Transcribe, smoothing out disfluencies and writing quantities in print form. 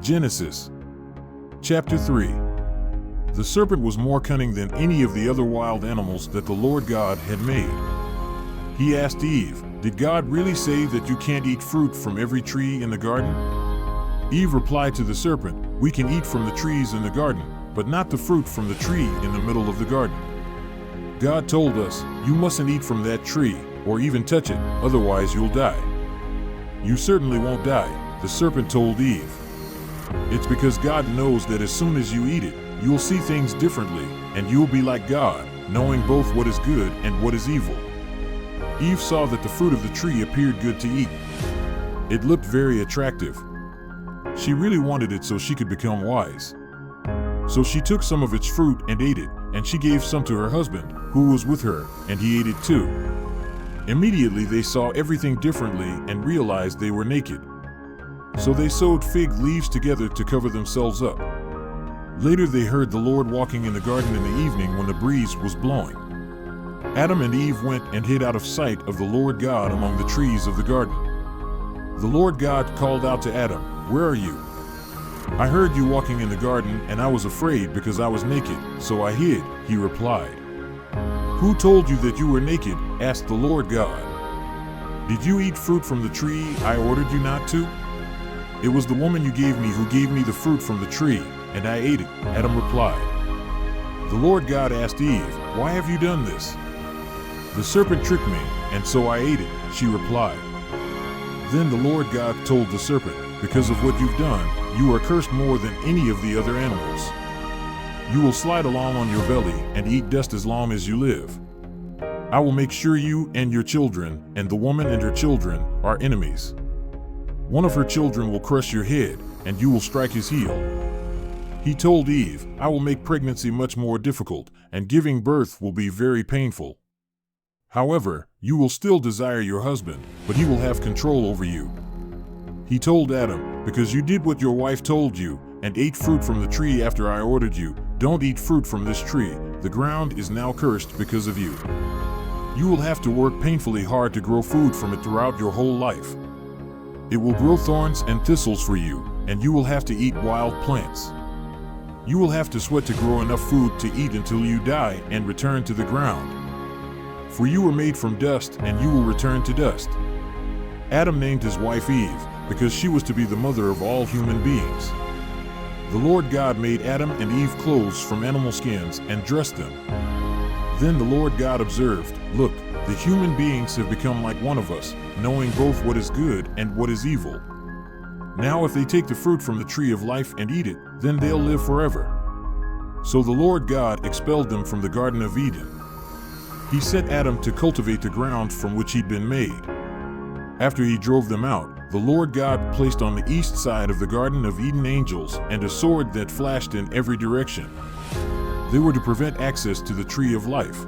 Genesis chapter 3. The serpent was more cunning than any of the other wild animals that the Lord God had made. He asked Eve, "Did God really say that you can't eat fruit from every tree in the garden?" Eve replied to the serpent, "We can eat from the trees in the garden, but not the fruit from the tree in the middle of the garden. God told us, you mustn't eat from that tree, or even touch it, otherwise you'll die." "You certainly won't die," the serpent told Eve. "It's because God knows that as soon as you eat it, you'll see things differently, and you'll be like God, knowing both what is good and what is evil." Eve saw that the fruit of the tree appeared good to eat. It looked very attractive. She really wanted it so she could become wise. So she took some of its fruit and ate it, and she gave some to her husband, who was with her, and he ate it too. Immediately they saw everything differently and realized they were naked. So they sewed fig leaves together to cover themselves up. Later they heard the Lord walking in the garden in the evening when the breeze was blowing. Adam and Eve went and hid out of sight of the Lord God among the trees of the garden. The Lord God called out to Adam, "Where are you? I heard you walking in the garden, and I was afraid because I was naked, so I hid," he replied. "Who told you that you were naked?" asked the Lord God. "Did you eat fruit from the tree I ordered you not to?" "It was the woman you gave me who gave me the fruit from the tree, and I ate it," Adam replied. The Lord God asked Eve, "Why have you done this?" "The serpent tricked me, and so I ate it," she replied. Then the Lord God told the serpent, "Because of what you've done, you are cursed more than any of the other animals. You will slide along on your belly and eat dust as long as you live. I will make sure you and your children, and the woman and her children, are enemies. One of her children will crush your head, and you will strike his heel." He told Eve, "I will make pregnancy much more difficult, and giving birth will be very painful. However, you will still desire your husband, but he will have control over you." He told Adam, "Because you did what your wife told you, and ate fruit from the tree after I ordered you, don't eat fruit from this tree. The ground is now cursed because of you. You will have to work painfully hard to grow food from it throughout your whole life. It will grow thorns and thistles for you, and you will have to eat wild plants. You will have to sweat to grow enough food to eat until you die and return to the ground. For you were made from dust, and you will return to dust." Adam named his wife Eve, because she was to be the mother of all human beings. The Lord God made Adam and Eve clothes from animal skins and dressed them. Then the Lord God observed, "Look, the human beings have become like one of us, knowing both what is good and what is evil. Now if they take the fruit from the tree of life and eat it, then they'll live forever." So the Lord God expelled them from the Garden of Eden. He set Adam to cultivate the ground from which he'd been made. After he drove them out, the Lord God placed on the east side of the Garden of Eden angels and a sword that flashed in every direction. They were to prevent access to the tree of life.